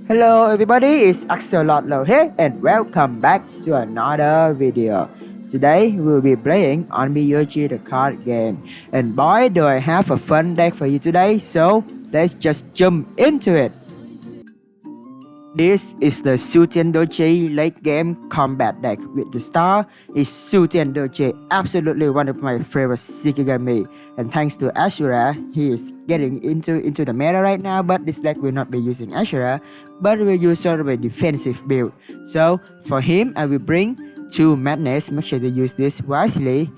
Hello everybody, it's Axolotl here and welcome back to another video. Today we'll be playing Onmyoji the card game. And boy do I have a fun deck for you today, so let's just jump into it. This is the SHUTEN DOJI late game combat deck. With the star is SHUTEN DOJI, absolutely one of my favorite Shikigami. And thanks to Ashura, he is getting into the meta right now, but this deck will not be using Ashura, but will use sort of a defensive build. So for him, I will bring 2 Madness, make sure to use this wisely,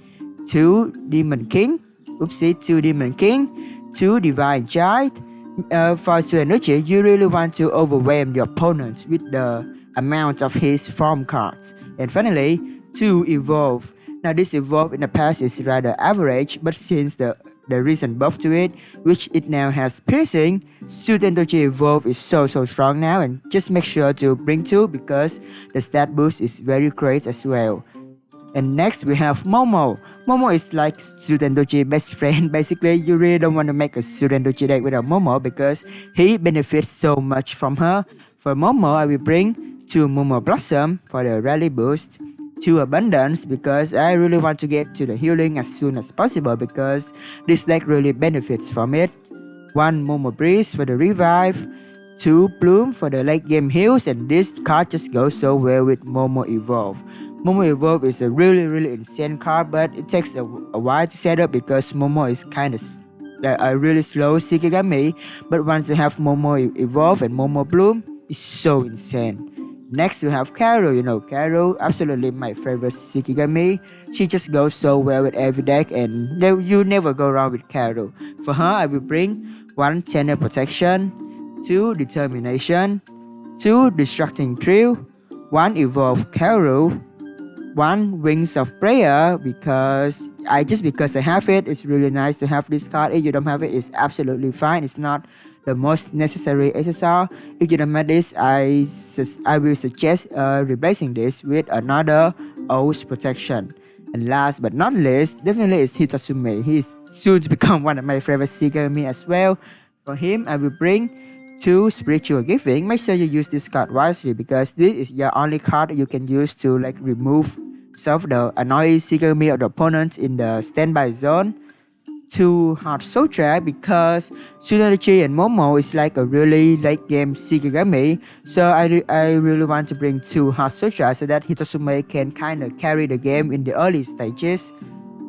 2 Demon King, 2 Demon King, 2 Divine Giant. For SHUTEN DOJI, you really want to overwhelm your opponents with the amount of his form cards. And finally, 2 Evolve. Now this Evolve in the past is rather average, but since the recent buff to it, which it now has piercing, SHUTEN DOJI Evolve is so strong now, and just make sure to bring 2 because the stat boost is very great as well. And next we have Momo. Momo is like SHUTEN DOJI best friend. Basically, you really don't want to make a SHUTEN DOJI deck without Momo because he benefits so much from her. For Momo, I will bring 2 Momo Blossom for the rally boost, 2 Abundance because I really want to get to the healing as soon as possible because this deck really benefits from it. 1 Momo Breeze for the revive, 2 Bloom for the late game heals, and this card just goes so well with Momo Evolve. Momo Evolve is a really insane card, but it takes a while to set up because Momo is kind of a really slow Shikigami, but once you have Momo Evolve and Momo Bloom, it's so insane. Next we have Karo. You know Karo, absolutely my favorite Shikigami. She just goes so well with every deck and you never go wrong with Karo. For her, I will bring 1 Tenor Protection, 2 Determination, 2 Destructing Thrill, 1 Evolve Karo, 1 Wings of Prayer because I have it. It's really nice to have this card. If you don't have it, it's absolutely fine. It's not the most necessary SSR. If you don't have this, I will suggest replacing this with another Oath Protection. And last but not least, definitely is Hitasume. He is soon to become one of my favorite Shikigami as well. For him, I will bring 2 Spiritual Giving. Make sure you use this card wisely because this is your only card you can use to remove some of the annoying Shikigami of the opponents in the standby zone. 2 Heart Sutra because SHUTEN DOJI and Momo is like a really late game Shikigami, so I really want to bring 2 Heart Sutra so that Hitasume can kind of carry the game in the early stages.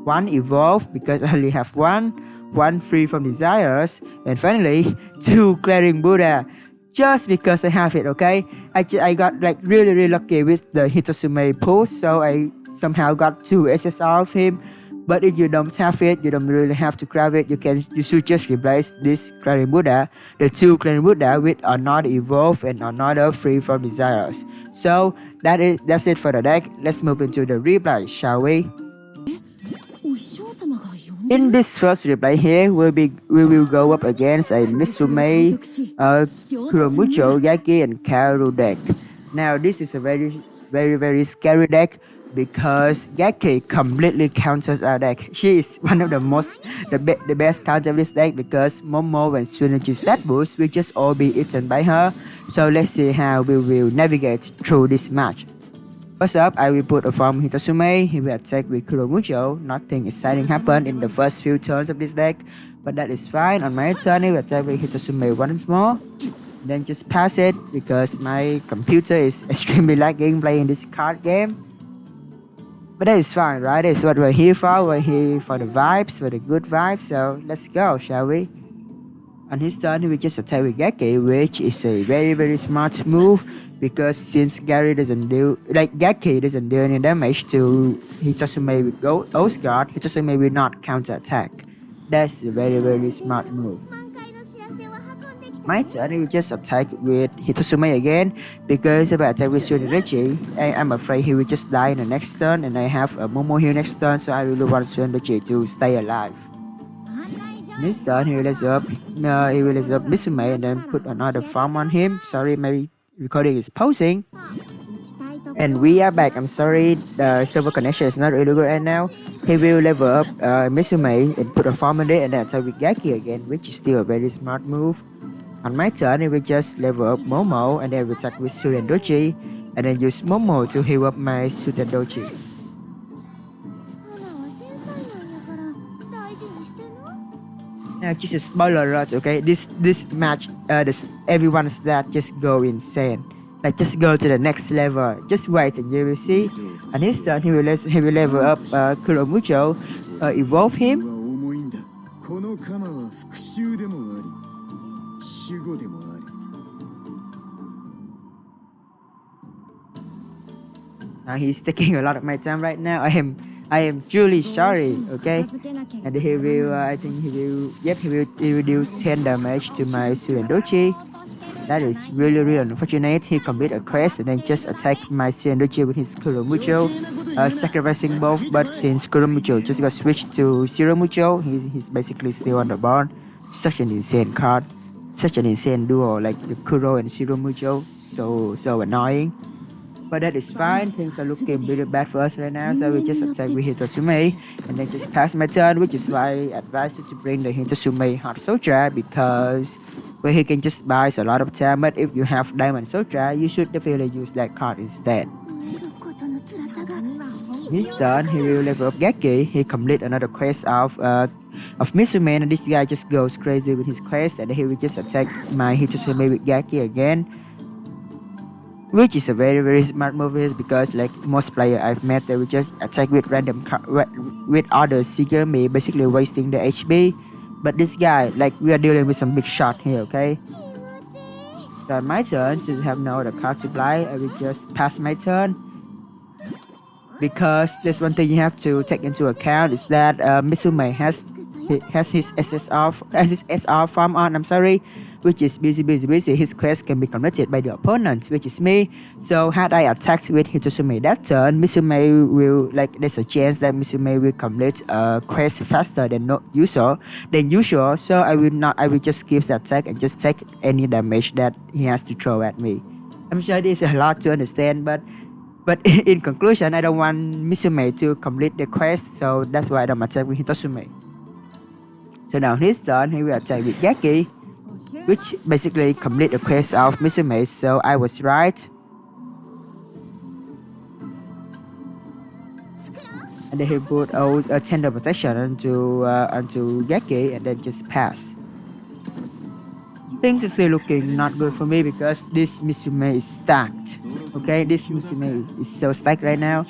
1 Evolve because I only have 1 Free from Desires, and finally 2 Clearing Buddha just because I have it. Okay, I got really lucky with the Hitasume post, so I somehow got 2 SSR of him. But if you don't have it, you don't really have to grab it. You should just replace this Clearing Buddha, the 2 Clearing Buddha, with another Evolve and another Free from Desires. So that's it for the deck. Let's move into the replay, shall we? In this first replay here, we will go up against a Mitsume, Kuromucho, Yaki, and Kaoru deck. Now this is a very scary deck because Yaki completely counters our deck. She is one of the best counter of this deck because Momo and SHUTEN DOJI stat boost will just all be eaten by her. So let's see how we will navigate through this match. First up, I will put a form Hitasume. He will attack with Kuromucho. Nothing exciting happened in the first few turns of this deck, but that is fine. On my turn, he will attack with Hitasume once more. Then just pass it because my computer is extremely lagging playing this card game. But that is fine, right? That's what we're here for. We're here for the vibes, for the good vibes. So let's go, shall we? On his turn, he will just attack with Gaki, which is a very smart move because since Gaki doesn't do any damage to Hitasume with Ghost Guard, Hitasume will not counter attack. That's a very smart move. My turn, he will just attack with Hitasume again because if I attack with SHUTEN DOJI, I'm afraid he will just die in the next turn, and I have a Momo here next turn, so I really want SHUTEN DOJI to stay alive. This turn, he will raise up Mitsume and then put another farm on him. Sorry, my recording is pausing. And we are back. I'm sorry, the server connection is not really good right now. He will level up Mitsume and put a farm on it and then attack with Yaki again, which is still a very smart move. On my turn, I will just level up Momo and then will attack with Shuten Doji and then use Momo to heal up my Shuten Doji. Now just a spoiler alert, okay? This match, everyone's stat just go insane. Like just go to the next level. Just wait and you will see. And his turn, he will level up Kuromucho, evolve him. Now he's taking a lot of my time right now. I am truly sorry, okay? And he will, I think he will deal 10 damage to my Shuten Doji. That is really unfortunate. He complete a quest and then just attack my Shuten Doji with his Kuromucho, sacrificing both. But since Kuromucho just got switched to Shiromucho, he's basically still on the board. Such an insane card, such an insane duo like the Kuro and Shiromucho. So annoying. But that is fine, things are looking really bad for us right now, so we just attack with Hitosume and then just pass my turn, which is why I advise you to bring the Hitosume Hot Soldier because well, he can just buy a lot of time, but if you have Diamond Soldier, you should definitely use that card instead. He's done, he will level up Geki, he complete another quest of Mitsume, and this guy just goes crazy with his quest and he will just attack my Hitosume with Geki again. Which is a very smart move because like most player I've met, they will just attack with with other Seeker me, basically wasting the HP. But this guy, like we are dealing with some big shot here, okay? So on my turn, since I have no other card to play, I will just pass my turn. Because there's one thing you have to take into account is that Mitsume has his SR farm on, I'm sorry, which is busy. His quest can be completed by the opponent, which is me. So had I attacked with Hitosume that turn, Mitsume will, like, there's a chance that Mitsume will complete a quest faster than usual. So I will just skip the attack and just take any damage that he has to throw at me. I'm sure this is a lot to understand, but in conclusion, I don't want Mitsume to complete the quest, so that's why I don't attack with Hitosume. So now his turn, he will attack with Geki, which basically complete the quest of Mitsume, so I was right. And then he put out a tender protection onto Geki and then just pass. Things are still looking not good for me because this Mitsume is stacked. Okay, this Mitsume is so stacked right now.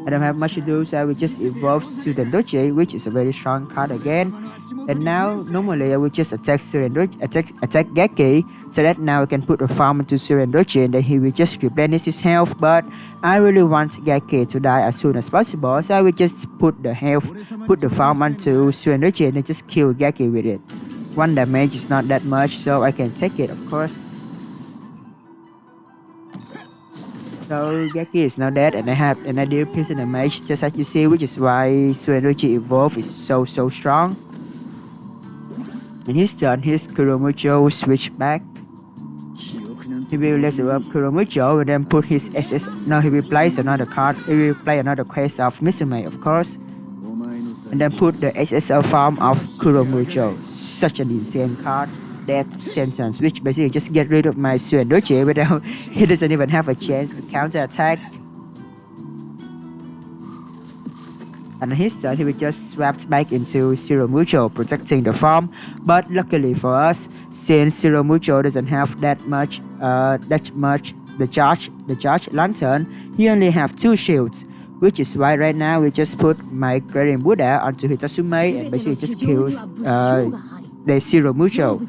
I don't have much to do, so I will just evolve Shuten Doji, which is a very strong card again. And now, normally I will just attack attack Geki, so that now I can put a farm into Shuten Doji and then he will just replenish his health. But I really want Geki to die as soon as possible, so I will just put the farm onto Shuten Doji and then just kill Geki with it. One damage is not that much, so I can take it, of course. So Geki is now dead, and I deal piercing damage just as you see, which is why Shuten Doji evolve is so strong. In his turn, his Kuromucho switch back. He will level up Kuromucho and then put his SS. Now he will place another card. He will play another quest of Mitsume, of course, and then put the SSL farm of Kuromucho. Such an insane card. Death sentence, which basically just get rid of my Shuten Doji without he doesn't even have a chance to counter attack. And on his turn, he will just swap back into Shiromucho, protecting the farm. But luckily for us, since Shiromucho doesn't have that much the charge lantern, he only have 2 shields. Which is why right now we just put my Guardian Buddha onto Hitosume and basically just kills the Shiromucho.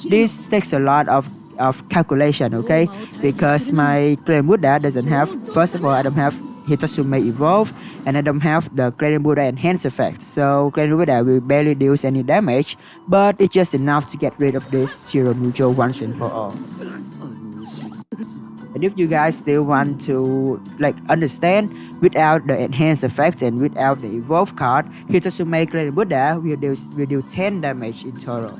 This takes a lot of calculation, okay? Because my Guardian Buddha doesn't have, first of all, I don't have Hitosume evolve and I don't have the Guardian Buddha enhance effect. So Guardian Buddha will barely deal any damage, but it's just enough to get rid of this Shiromucho once and for all. And if you guys still want to understand, without the enhanced effect and without the evolve card, Hitosume Guardian Buddha will deal 10 damage in total.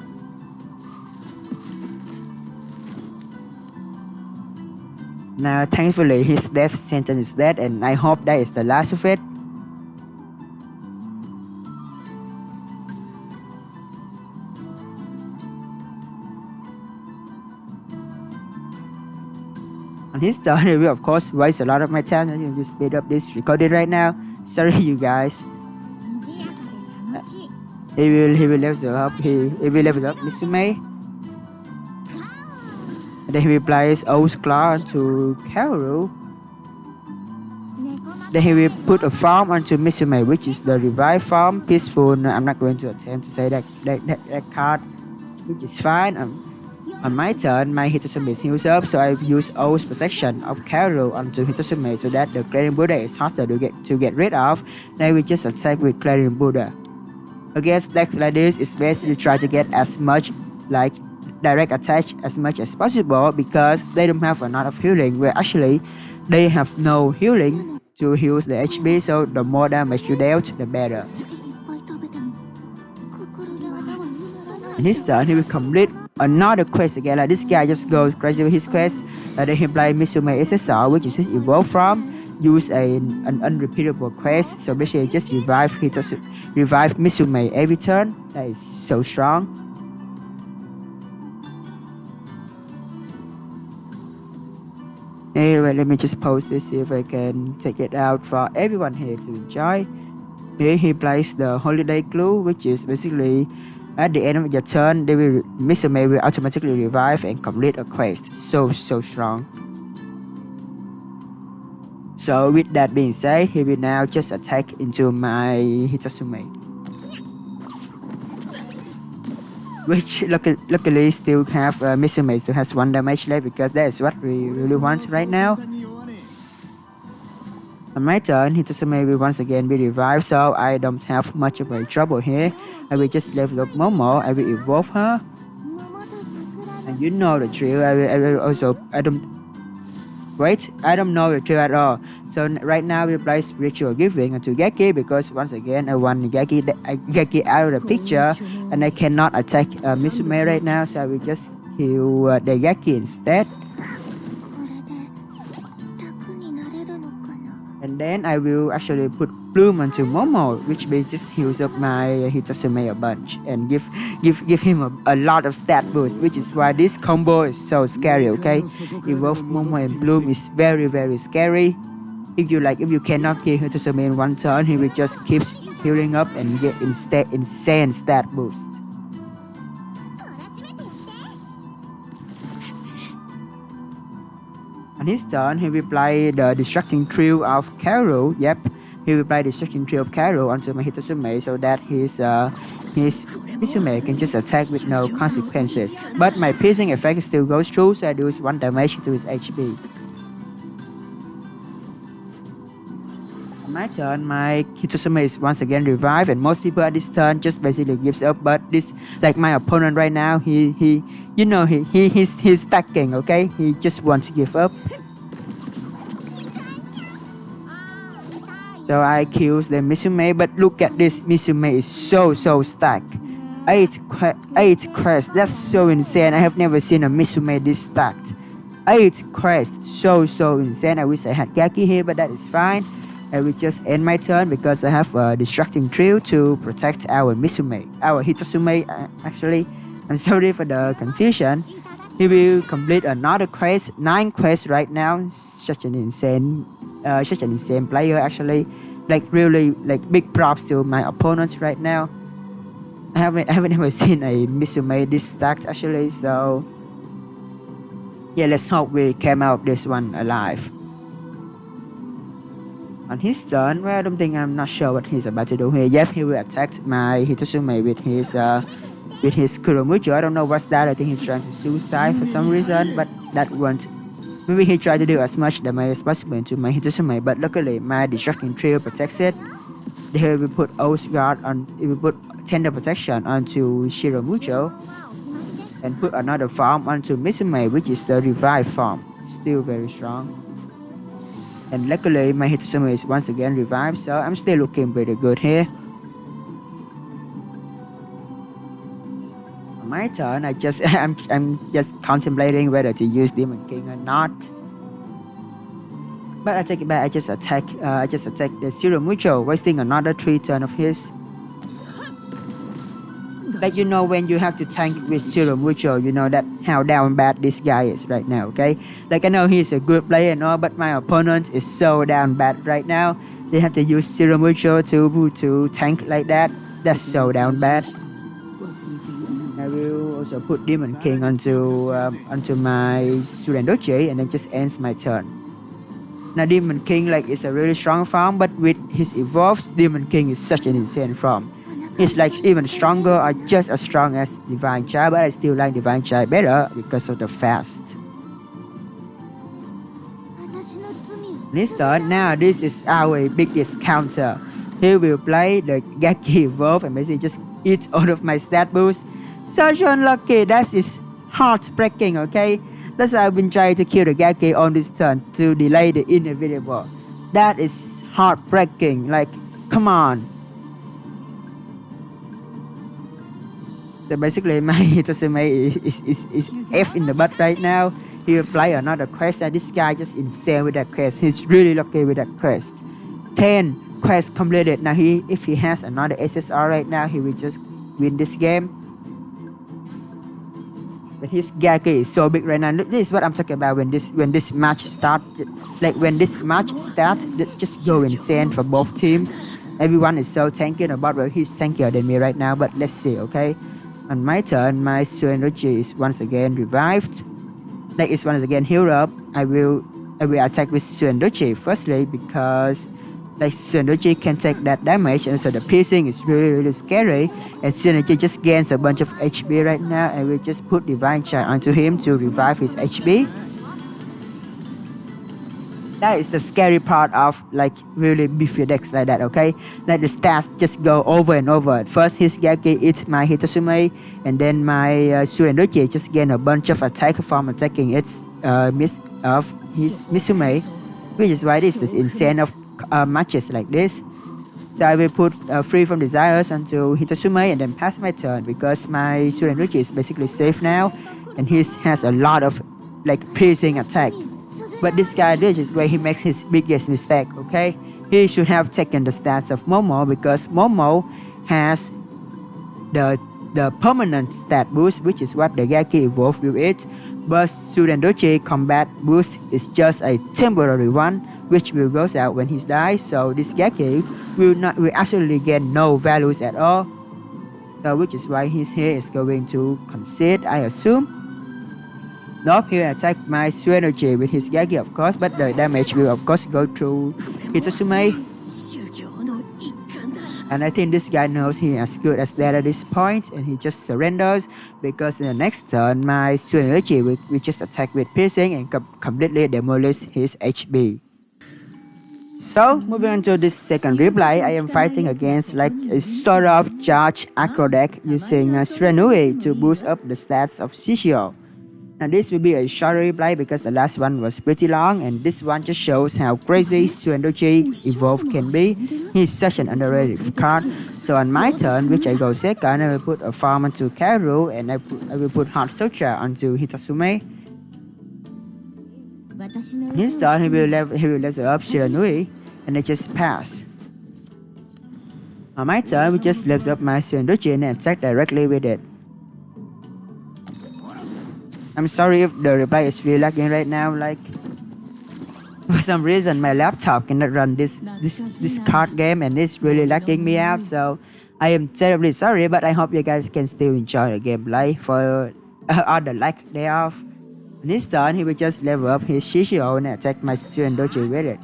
Now thankfully his death sentence is dead, and I hope that is the last of it. On his turn, he will of course waste a lot of my time. I can just speed up this recording right now. Sorry, you guys. He will level up. He will level up Mitsume. And then he will place O's claw onto Kaoru. Then he will put a farm onto Mitsume, which is the revive farm, peaceful. No, I'm not going to attempt to say that card, which is fine. On my turn, my Hitotsume is heals up, so I use O's protection of Kaoru onto Hitotsume so that the Clarion Buddha is harder to get rid of. Then we just attack with Clarion Buddha. Against decks like this, it's best to try to get as much like direct attack as much as possible because they don't have a lot of healing, where actually they have no healing to heal the HP, so the more damage you dealt, the better. In his turn, he will complete another quest again. Like this guy just goes crazy with his quest. Then he play Mitsume SSR, which is his evolved from. Use an unrepeatable quest, so basically just revive Mitsume every turn. That is so strong. Anyway, let me just post this, see if I can take it out for everyone here to enjoy. Here he plays the Holiday Clue, which is basically at the end of your turn, Mitsume will automatically revive and complete a quest. So strong. So with that being said, he will now just attack into my Hitotsume, which luckily still have Mitsume still has 1 damage left because that is what we really want right now. On my turn, Hitotsume will once again be revived, so I don't have much of a trouble here. I will just level up Momo. I will evolve her, and you know the drill. I don't know the drill at all. So right now we play Spiritual Giving onto Geki because once again I want Geki out of the picture and I cannot attack Mitsume right now, so I will just kill the Geki instead. And then I will actually put Bloom onto Momo, which will just heals up my Hitotsume a bunch and give him a lot of stat boost, which is why this combo is so scary, okay? Evolve Momo and Bloom is very scary. If you cannot kill Hitotsume in 1 turn, he will just keep healing up and get insane stat boost. On his turn, he will play the Distracting Trio of Kaoru. Yep, he will play the Distracting Trio of Kaoru onto my Hitotsume so that his Mitsume can just attack with no consequences. But my piercing effect still goes through, so I do 1 damage to his HP. On my turn, my Hitotsume is once again revived, and most people at this turn just basically gives up. But this, like my opponent right now, he's stacking, okay? He just wants to give up. So I kills the Mitsume, but look at this, Mitsume is so stacked. 8 quests, that's so insane. I have never seen a Mitsume this stacked. 8 quests, so insane. I wish I had Geki here, but that is fine. I will just end my turn because I have a Distracting Trio to protect our Hitotsume actually. I'm sorry for the confusion. He will complete another quest, 9 quests right now. Such an insane player actually. Like really, like big props to my opponents right now. I haven't ever seen a Mitsume this stacked actually. So yeah, let's hope we came out this one alive. On his turn, well, I'm not sure what he's about to do here. Yep, he will attack my Hitotsume with his Kuromucho. I don't know what's that. I think he's trying to suicide for some reason, but that won't. Maybe he tried to do as much damage as possible to my Hitotsume, but luckily my Distracting Trio protects it. He will put O's Guard on. He will put Tender Protection onto Shiromucho, and put another farm onto Mitsume, which is the Revive farm. Still very strong. And luckily my Hitotsume is once again revived, so I'm still looking pretty good here. On my turn, I'm just contemplating whether to use Demon King or not. But I take it back. I just attack the Zero Mucho, wasting another 3 turns of his. Like you know when you have to tank with zero mutual, you know that how down bad this guy is right now, okay? Like I know he's a good player and all, but my opponent is so down bad right now. They have to use zero mutual to tank like that. That's so down bad. I will also put Demon King onto my Shuten Doji and then just ends my turn. Now Demon King like is a really strong farm, but with his evolves, Demon King is such an insane farm. He's like even stronger or just as strong as Divine Child, but I still like Divine Child better because of the fast. This turn, now this is our biggest counter. He will play the Gaki Evolve and basically just eat all of my stat boost. Such unlucky, that is heartbreaking, okay? That's why I've been trying to kill the Gaki on this turn to delay the inevitable. That is heartbreaking, like, come on. So basically my Hitotsume is F in the butt right now. He will play another quest and this guy just insane with that quest. He's really lucky with that quest. 10 quest completed. Now if he has another SSR right now, he will just win this game. But his Gaki is so big right now. This is what I'm talking about when this match start. Like when this match starts, just go insane for both teams. Everyone is so tanky about well he's tankier than me right now, but let's see, okay? On my turn, my Shuten Doji is once again revived. Like it's once again healed up. I will attack with Shuten Doji firstly because like Shuten Doji can take that damage and so the piercing is really scary. And Shuten Doji just gains a bunch of HP right now and we just put Divine Child onto him to revive his HP. That is the scary part of like really beefy decks like that, okay? Like the stats just go over and over. First his Gaki eats my Hitotsume and then my Shuten Doji just gain a bunch of attack from attacking its his Mitsume, which is why this is insane of matches like this. So I will put Free from Desires onto Hitotsume and then pass my turn because my Shuten Doji is basically safe now and he has a lot of like piercing attack. But this guy, this is where he makes his biggest mistake, okay? He should have taken the stats of Momo because Momo has the permanent stat boost, which is what the Gaki evolved with it. But Shuten Doji combat boost is just a temporary one, which will goes out when he dies. So this Gaki will actually get no values at all. So which is why his here is going to concede, I assume. Nope, he will attack my Shuten Doji with his Gaki of course, but the damage will of course go through Hitotsume. And I think this guy knows he is as good as that at this point and he just surrenders because in the next turn my Shuten Doji will just attack with piercing and completely demolish his HP. So moving on to this second replay, I am fighting against like a sort of charge aggro deck using Shrenui to boost up the stats of Shishio. Now this will be a short replay because the last one was pretty long and this one just shows how crazy Shuten Doji Evolve can be. He's such an underrated card. So on my turn, which I go second, I will put a farm onto Karu and I will put Heart Soldier onto Hitotsume. His turn, he will level up Shiranui and I just pass. On my turn, we just level up my Shuten Doji and attack directly with it. I'm sorry if the reply is really lagging right now, like for some reason my laptop cannot run this card game and it's really lagging me out, so I am terribly sorry, but I hope you guys can still enjoy the gameplay for other lack day off. This turn he will just level up his Shishio and attack my Shuten Doji with it.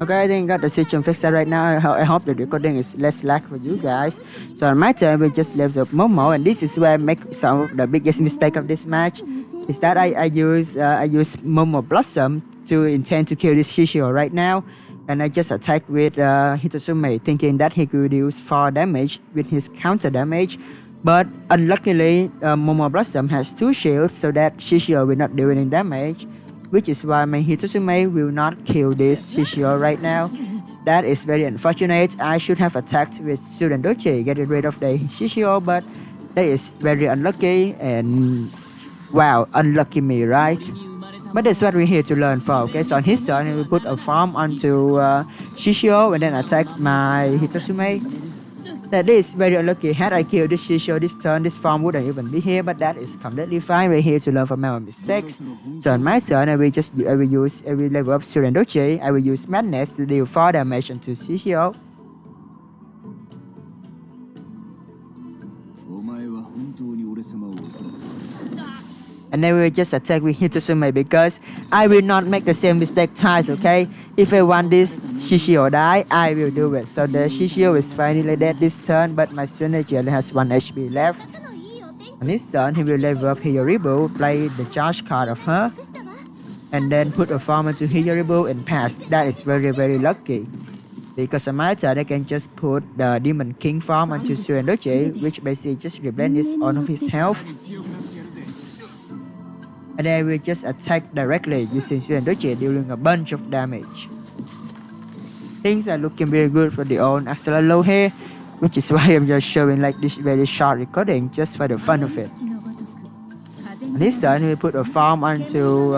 Okay, I think I got the situation fixed right now. I hope the recording is less lag for you guys. So on my turn, we just level up Momo, and this is where I make some of the biggest mistake of this match. Is that I use Momo Blossom to intend to kill this Shishio right now, and I just attack with Hitotsume, thinking that he could reduce 4 damage with his counter damage. But unluckily, Momo Blossom has 2 shields, so that Shishio will not do any damage. Which is why my Hitotsume will not kill this Shishio right now. That is very unfortunate. I should have attacked with Shuten Doji, getting rid of the Shishio, but that is very unlucky and wow, unlucky me, right? But that's what we're here to learn for. Okay, so on his turn, he will put a farm onto Shishio and then attack my Hitotsume. That is very unlucky. Had I killed this Shishio this turn, this farm wouldn't even be here, but that is completely fine. We're here to learn from our mistakes. So on my turn, I will level up SHUTEN DOJI. I will use Madness to deal 4 damage onto Shishio. And then we will just attack with Hitotsume because I will not make the same mistake twice, okay? If I want this Shishio die, I will do it. So the Shishio is finally dead this turn, but my strategy only has 1 HP left. On this turn, he will level up Hiyoribu, play the charge card of her, and then put a farm into Hiyoribu and pass. That is very, very lucky. Because on my turn, I can just put the Demon King farm onto SHUTEN DOJI, which basically just replenishes all of his health. And then I will just attack directly using SHUTEN DOJI, dealing a bunch of damage. Things are looking very good for the old Astral Low here, which is why I'm just showing like this very short recording just for the fun of it. This turn we put a farm onto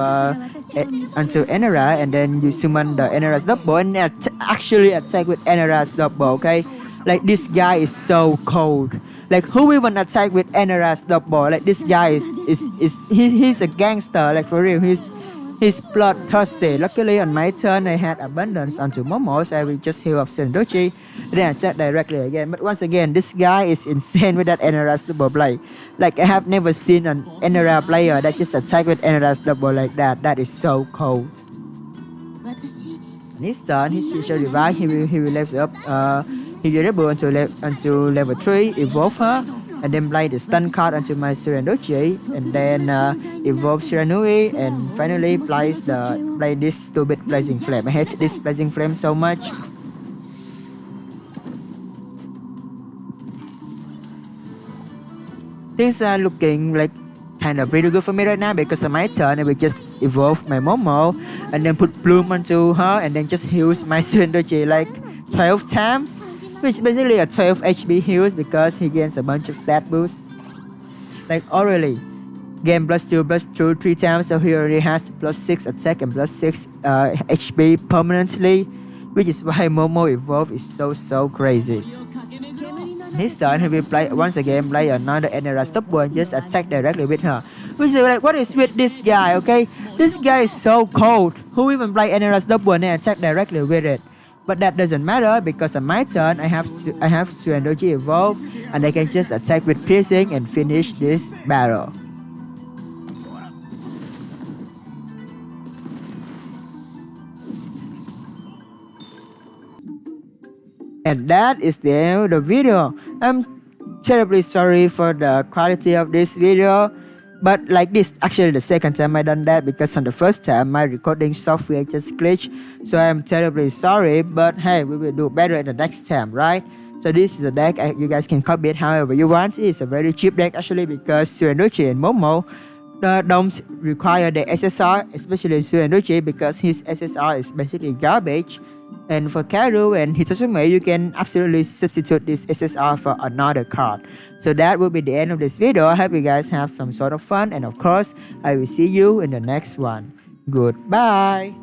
Enera, and then you summon the Enera's double and actually attack with Enera's double, okay? Like this guy is so cold. Like who even attack with Enera's double? Like this guy he's a gangster, like for real. He's bloodthirsty. Luckily on my turn I had abundance onto Momo, so I will just heal up SHUTEN DOJI, then attack directly again. But once again, this guy is insane with that Enera's double play. Like I have never seen an Enera player that just attack with Enera's double like that. That is so cold. On his turn, his Shishio revive. He will level up Hiyoribu until level 3, evolve her, and then play the stun card onto my SHUTEN DOJI, and then evolve Shiranui, and finally play this stupid Blazing Flame. I hate this Blazing Flame so much. Things are looking like kind of pretty good for me right now because on my turn I will just evolve my Momo and then put Bloom onto her and then just heals my SHUTEN DOJI like 12 times, which basically a 12 HP heals because he gains a bunch of stat boosts. Like already, gain +2/+2 3 times, so he already has +6 attack and +6 HP permanently, which is why Momo evolve is so crazy. This turn he will play another Enera double and just attack directly with her. Which is like, what is with this guy, okay? This guy is so cold. Who even play Enera's double and then attack directly with it? But that doesn't matter because on my turn I have SHUTEN DOJI evolve and I can just attack with piercing and finish this battle. And that is the end of the video. I'm terribly sorry for the quality of this video, but like this, actually the second time I done that because on the first time my recording software just glitched, so I'm terribly sorry, but hey, we will do better at the next time, right? So this is a deck you guys can copy it however you want. It's a very cheap deck actually because SHUTEN DOJI and Momo don't require the SSR, especially SHUTEN DOJI because his SSR is basically garbage. And for Karu and Hitotsume, you can absolutely substitute this SSR for another card. So that will be the end of this video. I hope you guys have some sort of fun, and of course, I will see you in the next one. Goodbye!